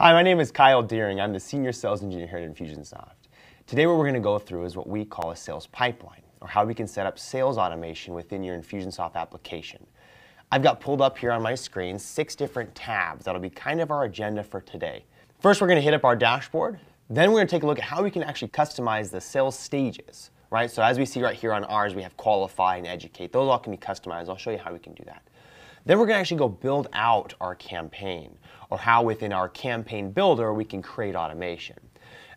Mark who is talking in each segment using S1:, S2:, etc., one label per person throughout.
S1: Hi, my name is Kyle Deering. I'm the Senior Sales Engineer here at Infusionsoft. Today what we're going to go through is what we call a sales pipeline, or how we can set up sales automation within your Infusionsoft application. I've got pulled up here on my screen 6 different tabs. That'll be kind of our agenda for today. First, we're going to hit up our dashboard. Then we're going to take a look at how we can actually customize the sales stages, right? So as we see right here on ours, we have qualify and educate. Those all can be customized. I'll show you how we can do that. Then we're going to actually go build out our campaign, or how within our campaign builder we can create automation.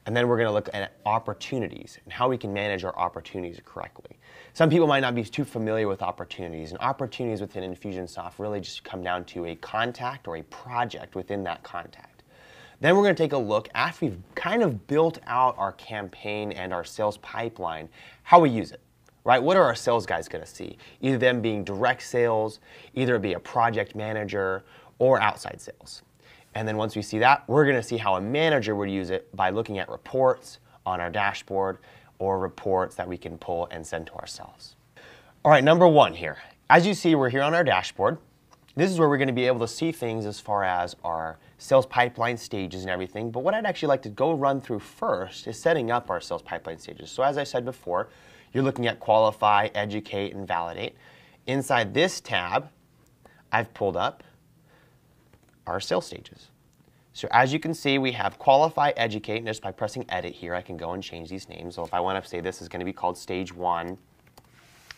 S1: And then we're going to look at opportunities and how we can manage our opportunities correctly. Some people might not be too familiar with opportunities, and opportunities within Infusionsoft really just come down to a contact or a project within that contact. Then we're going to take a look, after we've kind of built out our campaign and our sales pipeline, how we use it. Right? What are our sales guys going to see? Either them being direct sales, either it be a project manager, or outside sales. And then once we see that, we're going to see how a manager would use it by looking at reports on our dashboard, or reports that we can pull and send to ourselves. All right, number 1 here. As you see, we're here on our dashboard. This is where we're going to be able to see things as far as our sales pipeline stages and everything. But what I'd actually like to go run through first is setting up our sales pipeline stages. So as I said before, you're looking at qualify, educate, and validate. Inside this tab, I've pulled up our sales stages. So as you can see, we have qualify, educate, and just by pressing edit here, I can go and change these names. So if I want to say this is going to be called stage 1,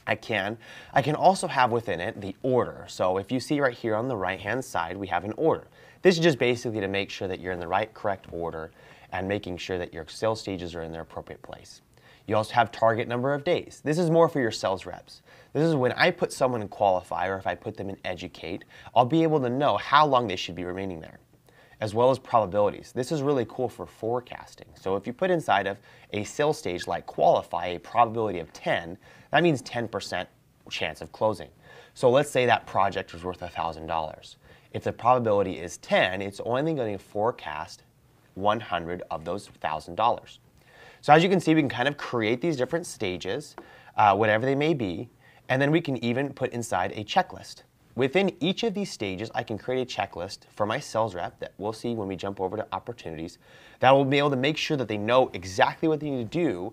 S1: I can. I can also have within it the order. So if you see right here on the right-hand side, we have an order. This is just basically to make sure that you're in the right, correct order and making sure that your sales stages are in their appropriate place. You also have target number of days. This is more for your sales reps. This is when I put someone in qualify, or if I put them in educate, I'll be able to know how long they should be remaining there, as well as probabilities. This is really cool for forecasting. So if you put inside of a sales stage like qualify a probability of 10, that means 10% chance of closing. So let's say that project was worth $1,000. If the probability is 10, it's only going to forecast 100 of those $1,000. So as you can see, we can kind of create these different stages, whatever they may be, and then we can even put inside a checklist. Within each of these stages, I can create a checklist for my sales rep that we'll see when we jump over to opportunities that will be able to make sure that they know exactly what they need to do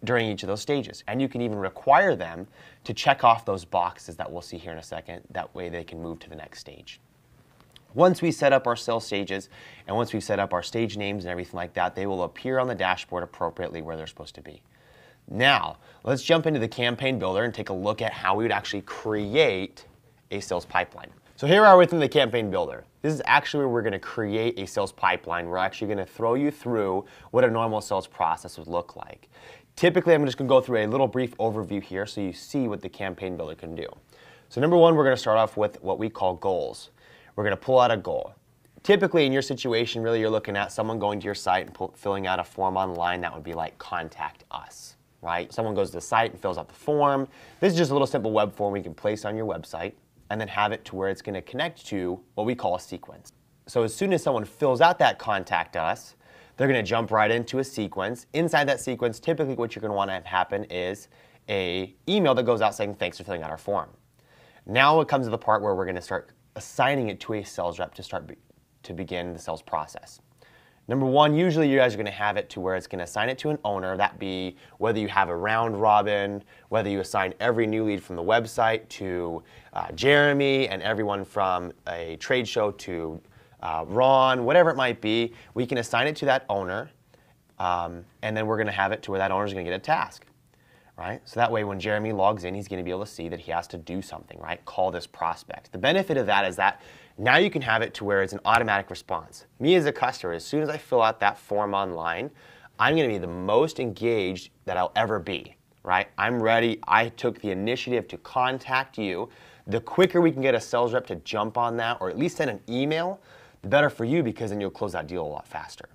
S1: during each of those stages. And you can even require them to check off those boxes that we'll see here in a second. That way they can move to the next stage. Once we set up our sales stages, and once we set up our stage names and everything like that, they will appear on the dashboard appropriately where they're supposed to be. Now, let's jump into the campaign builder and take a look at how we would actually create a sales pipeline. So here we are within the campaign builder. This is actually where we're going to create a sales pipeline. We're actually going to throw you through what a normal sales process would look like. Typically, I'm just going to go through a little brief overview here so you see what the campaign builder can do. So number 1, we're going to start off with what we call goals. We're going to pull out a goal. Typically in your situation, really you're looking at someone going to your site and filling out a form online that would be like contact us, right? Someone goes to the site and fills out the form. This is just a little simple web form we can place on your website and then have it to where it's going to connect to what we call a sequence. So as soon as someone fills out that contact us, they're going to jump right into a sequence. Inside that sequence, typically what you're going to want to have happen is an email that goes out saying thanks for filling out our form. Now it comes to the part where we're going to start assigning it to a sales rep to begin the sales process. Number 1, usually you guys are going to have it to where it's going to assign it to an owner. That be whether you have a round robin, whether you assign every new lead from the website to Jeremy and everyone from a trade show to Ron, whatever it might be, we can assign it to that owner, and then we're going to have it to where that owner is going to get a task. Right? So that way when Jeremy logs in, he's going to be able to see that he has to do something, right? Call this prospect. The benefit of that is that now you can have it to where it's an automatic response. Me as a customer, as soon as I fill out that form online, I'm going to be the most engaged that I'll ever be, right? I'm ready. I took the initiative to contact you. The quicker we can get a sales rep to jump on that, or at least send an email, the better for you, because then you'll close that deal a lot faster.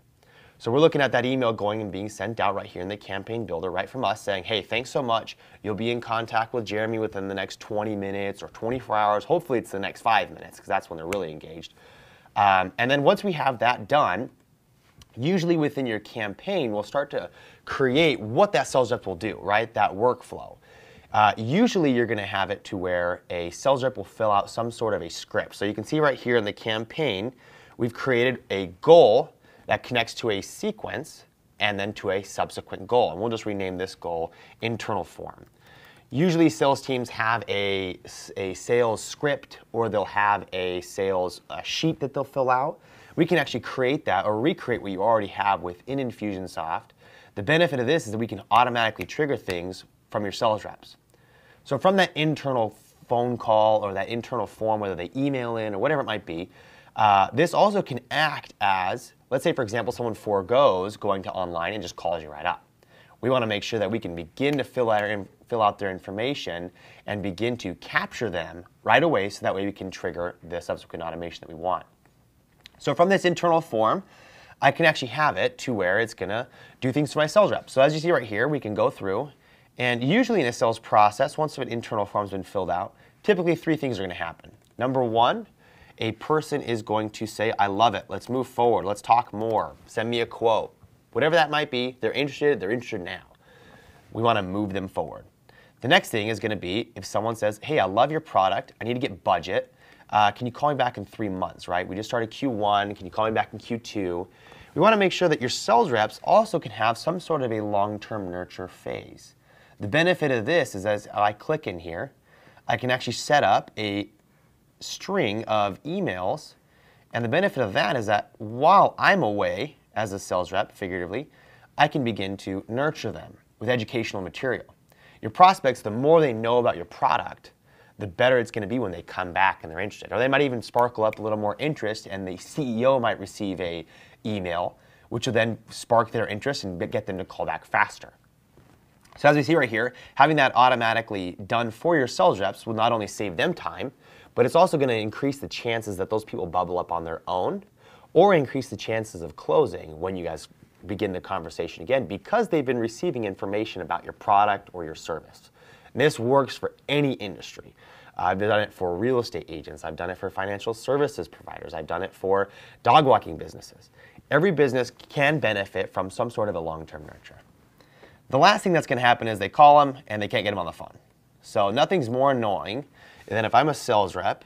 S1: So we're looking at that email going and being sent out right here in the campaign builder, right from us, saying, hey, thanks so much. You'll be in contact with Jeremy within the next 20 minutes or 24 hours. Hopefully it's the next 5 minutes, because that's when they're really engaged. And then once we have that done, usually within your campaign, we'll start to create what that sales rep will do, right? That workflow. Usually you're going to have it to where a sales rep will fill out some sort of a script. So you can see right here in the campaign, we've created a goal that connects to a sequence and then to a subsequent goal. And we'll just rename this goal internal form. Usually sales teams have a sales script, or they'll have a sales sheet that they'll fill out. We can actually create that or recreate what you already have within Infusionsoft. The benefit of this is that we can automatically trigger things from your sales reps. So from that internal phone call or that internal form, whether they email in or whatever it might be, this also can act as, let's say for example, someone forgoes going to online and just calls you right up. We want to make sure that we can begin to fill out their information and begin to capture them right away, so that way we can trigger the subsequent automation that we want. So from this internal form, I can actually have it to where it's going to do things for my sales rep. So as you see right here, we can go through, and usually in a sales process, once an internal form has been filled out, typically 3 things are going to happen. Number 1, a person is going to say, I love it, let's move forward, let's talk more, send me a quote. Whatever that might be, they're interested now. We want to move them forward. The next thing is going to be if someone says, hey, I love your product, I need to get budget, can you call me back in 3 months, right? We just started Q1, can you call me back in Q2? We want to make sure that your sales reps also can have some sort of a long-term nurture phase. The benefit of this is as I click in here, I can actually set up a string of emails, and the benefit of that is that while I'm away as a sales rep, figuratively, I can begin to nurture them with educational material. Your prospects, the more they know about your product, the better it's going to be when they come back and they're interested. Or they might even sparkle up a little more interest, and the CEO might receive an email, which will then spark their interest and get them to call back faster. So as we see right here, having that automatically done for your sales reps will not only save them time, but it's also going to increase the chances that those people bubble up on their own, or increase the chances of closing when you guys begin the conversation again, because they've been receiving information about your product or your service. And this works for any industry. I've done it for real estate agents. I've done it for financial services providers. I've done it for dog walking businesses. Every business can benefit from some sort of a long-term nurture. The last thing that's going to happen is they call them and they can't get them on the phone. So nothing's more annoying than if I'm a sales rep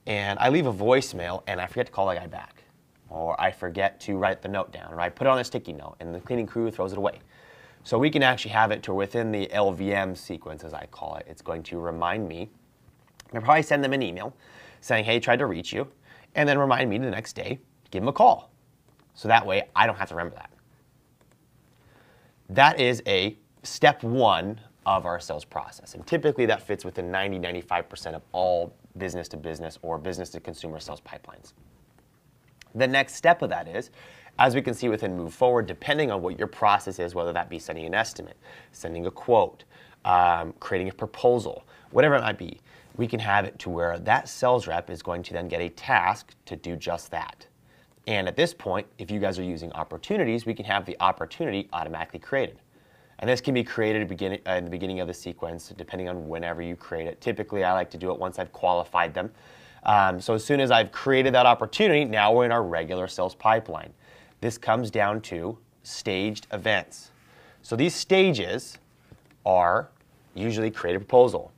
S1: and I leave a voicemail and I forget to call the guy back, or I forget to write the note down, or I put it on a sticky note and the cleaning crew throws it away. So we can actually have it to within the LVM sequence, as I call it, it's going to remind me. I'll probably send them an email saying, hey, tried to reach you, and then remind me the next day, give them a call. So that way I don't have to remember that. That is a step 1 of our sales process. And typically that fits within 90–95% of all business-to-business or business-to-consumer sales pipelines. The next step of that is, as we can see within Move Forward, depending on what your process is, whether that be sending an estimate, sending a quote, creating a proposal, whatever it might be, we can have it to where that sales rep is going to then get a task to do just that. And at this point, if you guys are using opportunities, we can have the opportunity automatically created. And this can be created in the beginning of the sequence, depending on whenever you create it. Typically, I like to do it once I've qualified them. So as soon as I've created that opportunity, now we're in our regular sales pipeline. This comes down to staged events. So these stages are usually create a proposal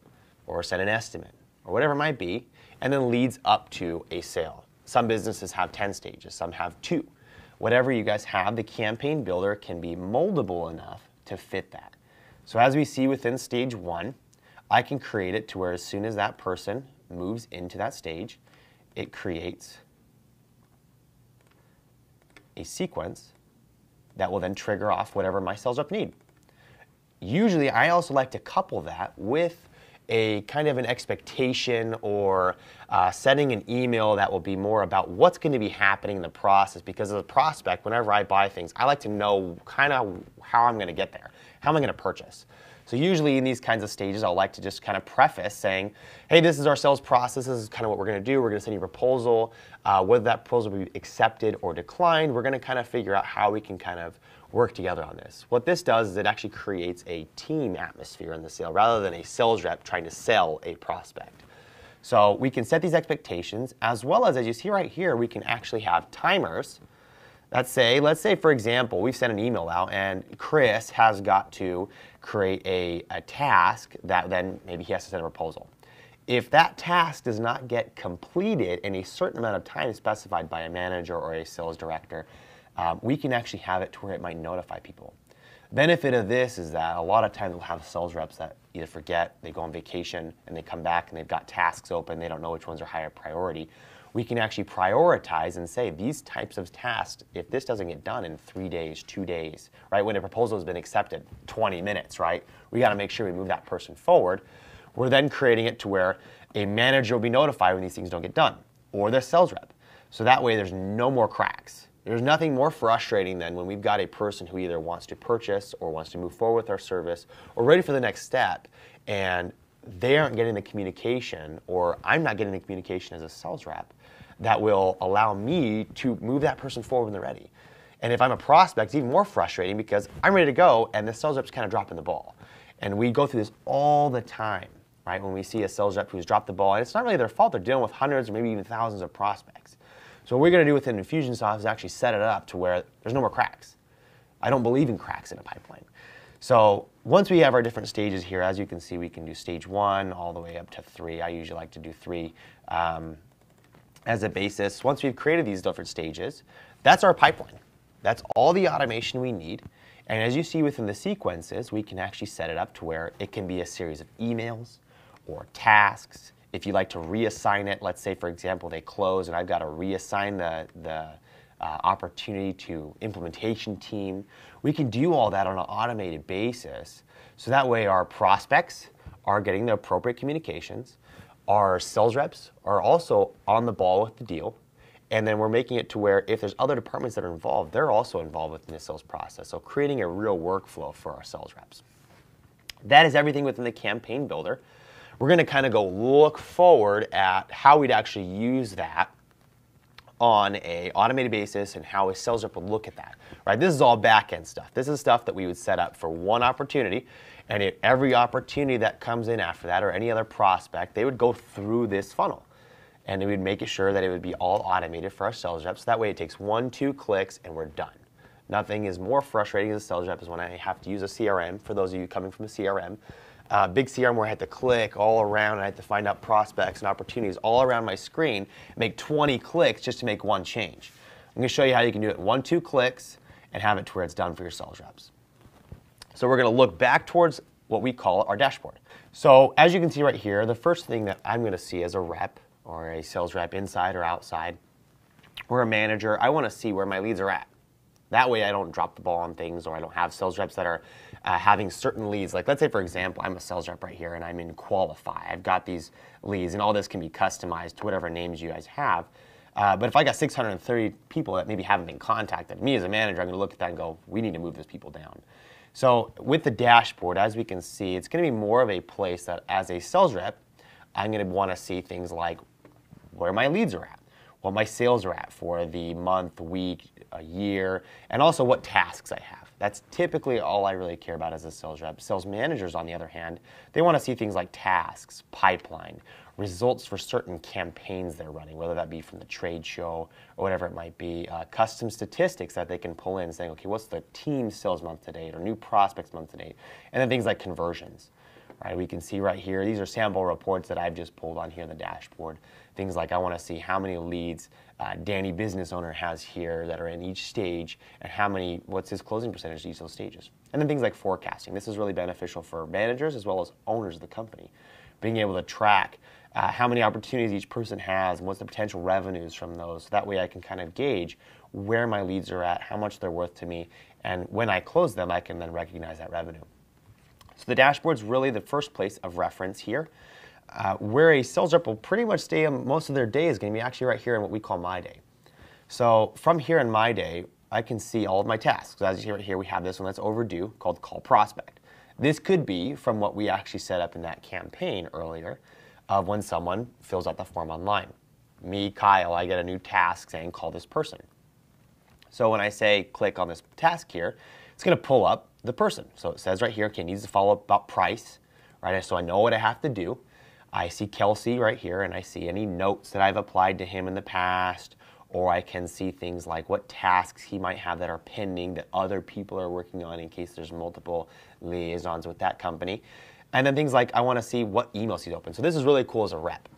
S1: or send an estimate or whatever it might be, and then leads up to a sale. Some businesses have 10 stages, some have 2. Whatever you guys have, the campaign builder can be moldable enough to fit that. So as we see within stage 1, I can create it to where as soon as that person moves into that stage, it creates a sequence that will then trigger off whatever my sales rep need. Usually, I also like to couple that with a kind of an expectation or sending an email that will be more about what's going to be happening in the process, because as a prospect, whenever I buy things, I like to know kind of how I'm going to get there. How am I going to purchase? So usually in these kinds of stages, I'll like to just kind of preface saying, hey, this is our sales process. This is kind of what we're going to do. We're going to send you a proposal. Whether that proposal will be accepted or declined, we're going to kind of figure out how we can kind of work together on this. What this does is it actually creates a team atmosphere in the sale rather than a sales rep trying to sell a prospect. So we can set these expectations, as well as you see right here, we can actually have timers. Let's say for example, we've sent an email out and Chris has got to create a task that then maybe he has to send a proposal. If that task does not get completed in a certain amount of time specified by a manager or a sales director, we can actually have it to where it might notify people. Benefit of this is that a lot of times we'll have sales reps that either forget, they go on vacation, and they come back and they've got tasks open, they don't know which ones are higher priority. We can actually prioritize and say these types of tasks, if this doesn't get done in 3 days, 2 days, right, when a proposal has been accepted, 20 minutes, right, we got to make sure we move that person forward. We're then creating it to where a manager will be notified when these things don't get done, or the sales rep. So that way there's no more cracks. There's nothing more frustrating than when we've got a person who either wants to purchase or wants to move forward with our service or ready for the next step, and they aren't getting the communication, or I'm not getting the communication as a sales rep that will allow me to move that person forward when they're ready. And if I'm a prospect, it's even more frustrating because I'm ready to go and the sales rep's kind of dropping the ball. And we go through this all the time, right? When we see a sales rep who's dropped the ball, and it's not really their fault, they're dealing with hundreds or maybe even thousands of prospects. So what we're going to do within Infusionsoft is actually set it up to where there's no more cracks. I don't believe in cracks in a pipeline. So once we have our different stages here, as you can see, we can do stage 1 all the way up to 3. I usually like to do 3 as a basis. Once we've created these different stages, that's our pipeline. That's all the automation we need. And as you see within the sequences, we can actually set it up to where it can be a series of emails or tasks. If you like to reassign it, let's say, for example, they close and I've got to reassign the opportunity to implementation team, we can do all that on an automated basis. So that way our prospects are getting the appropriate communications, our sales reps are also on the ball with the deal, and then we're making it to where if there's other departments that are involved, they're also involved within the sales process. So creating a real workflow for our sales reps. That is everything within the campaign builder. We're going to kind of go look forward at how we'd actually use that on an automated basis and how a sales rep would look at that. Right? This is all back-end stuff. This is stuff that we would set up for one opportunity, and if every opportunity that comes in after that or any other prospect, they would go through this funnel. And we would make sure that it would be all automated for our sales reps. That way it takes 1-2 clicks and we're done. Nothing is more frustrating as a sales rep is when I have to use a CRM, for those of you coming from a CRM. Big CRM where I had to click all around and I had to find out prospects and opportunities all around my screen, make 20 clicks just to make one change. I'm going to show you how you can do it in 1-2 clicks and have it to where it's done for your sales reps. So we're going to look back towards what we call our dashboard. So as you can see right here, the first thing that I'm going to see as a rep or a sales rep inside or outside or a manager, I want to see where my leads are at. That way I don't drop the ball on things, or I don't have sales reps that are having certain leads. Like let's say, for example, I'm a sales rep right here and I'm in Qualify. I've got these leads and all this can be customized to whatever names you guys have. But if I got 630 people that maybe haven't been contacted, me as a manager, I'm going to look at that and go, we need to move those people down. So with the dashboard, as we can see, it's going to be more of a place that as a sales rep, I'm going to want to see things like where my leads are at, what my sales are at for the month, week, a year, and also what tasks I have. That's typically all I really care about as a sales rep. Sales managers, on the other hand, they want to see things like tasks, pipeline, results for certain campaigns they're running, whether that be from the trade show or whatever it might be, custom statistics that they can pull in saying, okay, what's the team sales month to date or new prospects month to date, and then things like conversions. Right, we can see right here, these are sample reports that I've just pulled on here in the dashboard. Things like I want to see how many leads Danny business owner has here that are in each stage, and what's his closing percentage at each of those stages. And then things like forecasting. This is really beneficial for managers as well as owners of the company. Being able to track how many opportunities each person has and what's the potential revenues from those. So that way I can kind of gauge where my leads are at, how much they're worth to me, and when I close them, I can then recognize that revenue. So the dashboard's really the first place of reference here. Where a sales rep will pretty much stay most of their day is going to be actually right here in what we call My Day. So from here in My Day, I can see all of my tasks. So as you see right here, we have this one that's overdue called Call Prospect. This could be from what we actually set up in that campaign earlier of when someone fills out the form online. Me, Kyle, I get a new task saying call this person. So when I say click on this task here, it's going to pull up the person. So it says right here, okay, it needs to follow up about price, right? So I know what I have to do. I see Kelsey right here, and I see any notes that I've applied to him in the past, or I can see things like what tasks he might have that are pending that other people are working on in case there's multiple liaisons with that company. And then things like I want to see what emails he's opened. So this is really cool as a rep.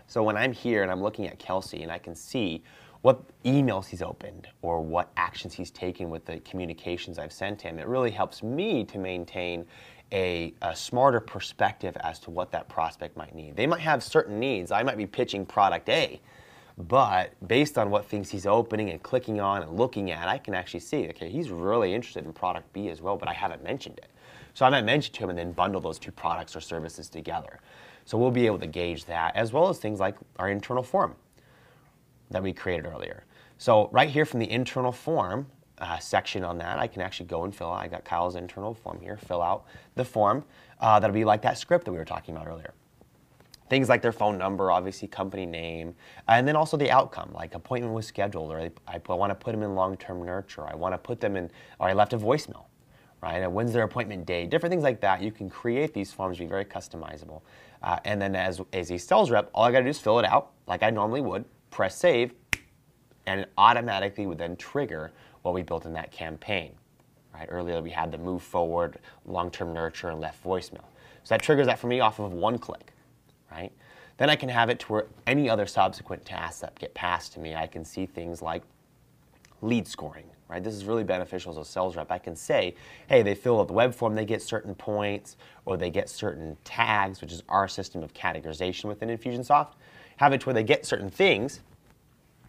S1: So when I'm here and I'm looking at Kelsey and I can see what emails he's opened or what actions he's taken with the communications I've sent him. It really helps me to maintain a smarter perspective as to what that prospect might need. They might have certain needs. I might be pitching product A, but based on what things he's opening and clicking on and looking at, I can actually see, okay, he's really interested in product B as well, but I haven't mentioned it. So I might mention to him and then bundle those two products or services together. So we'll be able to gauge that, as well as things like our internal form that we created earlier. So right here from the internal form section on that, I can actually go and fill out. I got Kyle's internal form here, fill out the form. That'll be like that script that we were talking about earlier. Things like their phone number, obviously company name, and then also the outcome, like appointment was scheduled, or I want to put them in long-term nurture, I want to put them in, or I left a voicemail, right? And when's their appointment date? Different things like that. You can create these forms to be very customizable. And then as a sales rep, all I got to do is fill it out like I normally would, press save, and it automatically would then trigger what we built in that campaign. Right? Earlier we had the move forward, long-term nurture, and left voicemail. So that triggers that for me off of one click. Right? Then I can have it to where any other subsequent tasks that get passed to me, I can see things like lead scoring. Right? This is really beneficial as a sales rep. I can say, hey, they fill out the web form, they get certain points, or they get certain tags, which is our system of categorization within Infusionsoft. Have it to where they get certain things,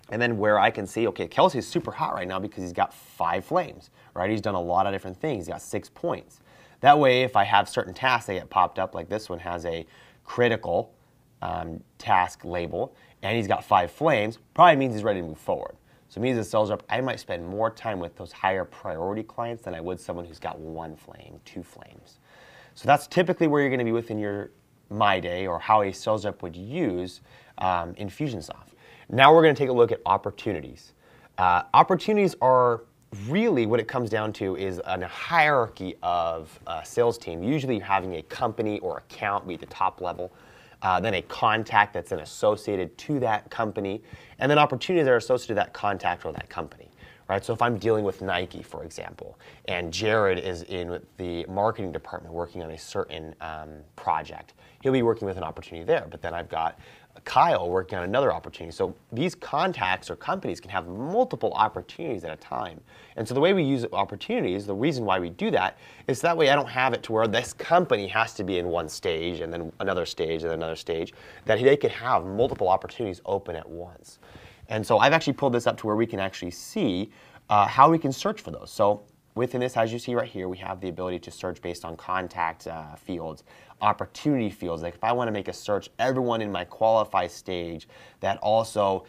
S1: and then where I can see, okay, Kelsey's super hot right now because he's got 5 flames. Right? He's done a lot of different things. He's got 6 points. That way, if I have certain tasks that get popped up, like this one has a critical task label, and he's got 5 flames, probably means he's ready to move forward. So me as a sales rep, I might spend more time with those higher priority clients than I would someone who's got 1 flame, 2 flames. So that's typically where you're going to be within your My Day, or how a sales rep would use Infusionsoft. Now we're going to take a look at opportunities. Opportunities are really what it comes down to is a hierarchy of a sales team. Usually you're having a company or account be at the top level, then a contact that's then associated to that company, and then opportunities that are associated to that contact or that company. Right? So if I'm dealing with Nike, for example, and Jared is in with the marketing department working on a certain project, he'll be working with an opportunity there. But then I've got Kyle working on another opportunity. So these contacts or companies can have multiple opportunities at a time. And so the way we use opportunities, the reason why we do that is that way I don't have it to where this company has to be in one stage and then another stage and another stage, that they could have multiple opportunities open at once. And so I've actually pulled this up to where we can actually see how we can search for those. So within this, as you see right here, we have the ability to search based on contact fields, opportunity fields. Like if I want to make a search, everyone in my qualify stage that also,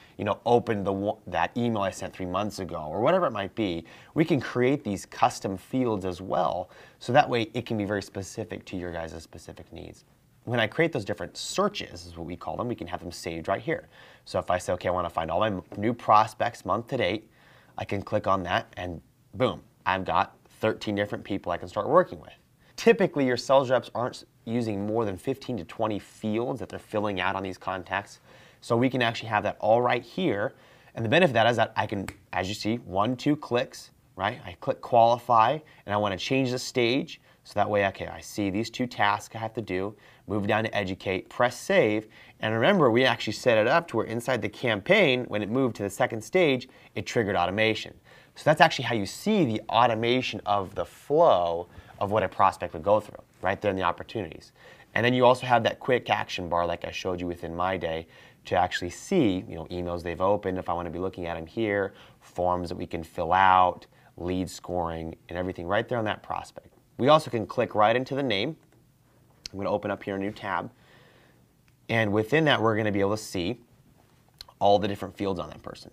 S1: opened that email I sent 3 months ago, or whatever it might be, we can create these custom fields as well. So that way it can be very specific to your guys' specific needs. When I create those different searches, is what we call them, we can have them saved right here. So if I say, okay, I want to find all my new prospects month to date, I can click on that and boom, I've got 13 different people I can start working with. Typically, your sales reps aren't using more than 15 to 20 fields that they're filling out on these contacts. So we can actually have that all right here. And the benefit of that is that I can, as you see, 1, 2 clicks, right? I click qualify and I want to change the stage. So that way, okay, I see these 2 tasks I have to do, move down to educate, press save, and remember we actually set it up to where inside the campaign, when it moved to the second stage, it triggered automation. So that's actually how you see the automation of the flow of what a prospect would go through, right there in the opportunities. And then you also have that quick action bar like I showed you within My Day to actually see, emails they've opened if I want to be looking at them here, forms that we can fill out, lead scoring, and everything right there on that prospect. We also can click right into the name. I'm going to open up here a new tab. And within that, we're going to be able to see all the different fields on that person.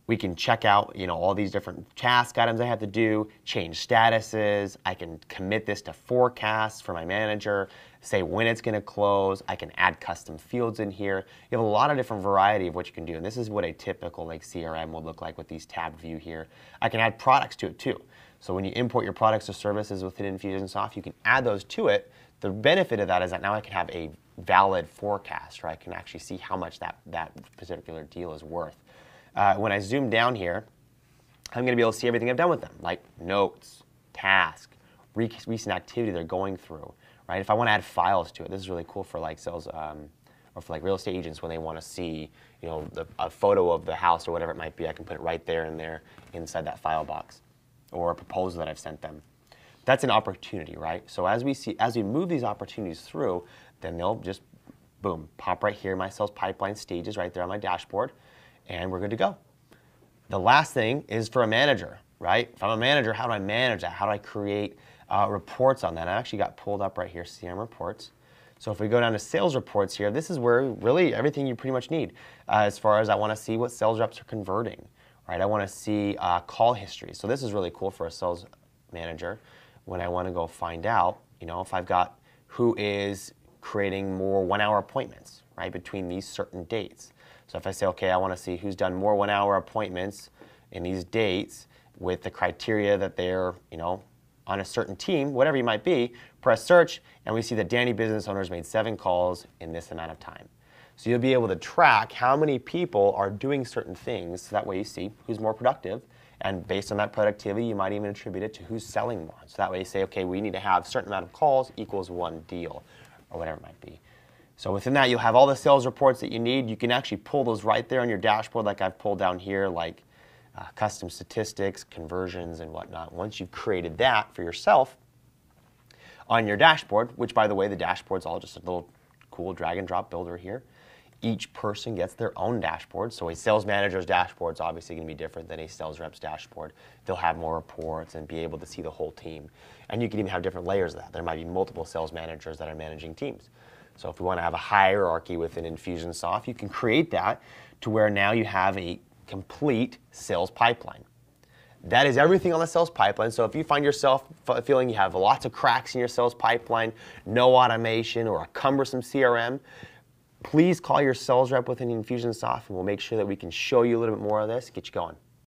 S1: We can check out, all these different task items I have to do, change statuses. I can commit this to forecasts for my manager, say when it's going to close. I can add custom fields in here. You have a lot of different variety of what you can do. And this is what a typical CRM will look like with these tabbed view here. I can add products to it too. So when you import your products or services within Infusionsoft, you can add those to it. The benefit of that is that now I can have a valid forecast, right? I can actually see how much that particular deal is worth. When I zoom down here, I'm going to be able to see everything I've done with them, like notes, task, recent activity they're going through, right? If I want to add files to it, this is really cool for sales or for like real estate agents when they want to see, a photo of the house or whatever it might be, I can put it right there and there inside that file box, or a proposal that I've sent them. That's an opportunity, right? So as we move these opportunities through, then they'll just, boom, pop right here in my sales pipeline stages right there on my dashboard, and we're good to go. The last thing is for a manager, right? If I'm a manager, how do I manage that? How do I create reports on that? I actually got pulled up right here, CRM reports. So if we go down to sales reports here, this is where really everything you pretty much need. As far as I want to see what sales reps are converting, right? I want to see call history. So this is really cool for a sales manager when I want to go find out, if I've got who is creating more 1-hour appointments, right, between these certain dates. So if I say, okay, I want to see who's done more 1-hour appointments in these dates with the criteria that they're, on a certain team, whatever you might be, press search, and we see that Danny Business Owners made 7 calls in this amount of time. So you'll be able to track how many people are doing certain things, so that way you see who's more productive, and based on that productivity, you might even attribute it to who's selling more. So that way you say, okay, we need to have a certain amount of calls equals 1 deal, or whatever it might be. So within that, you'll have all the sales reports that you need. You can actually pull those right there on your dashboard like I've pulled down here, like custom statistics, conversions, and whatnot. Once you've created that for yourself on your dashboard, which by the way, the dashboard's all just a little cool drag and drop builder here. Each person gets their own dashboard. So a sales manager's dashboard is obviously going to be different than a sales rep's dashboard. They'll have more reports and be able to see the whole team. And you can even have different layers of that. There might be multiple sales managers that are managing teams. So if we want to have a hierarchy within Infusionsoft, you can create that to where now you have a complete sales pipeline. That is everything on the sales pipeline. So if you find yourself feeling you have lots of cracks in your sales pipeline, no automation, or a cumbersome CRM, please call your sales rep within Infusionsoft, and we'll make sure that we can show you a little bit more of this, get you going.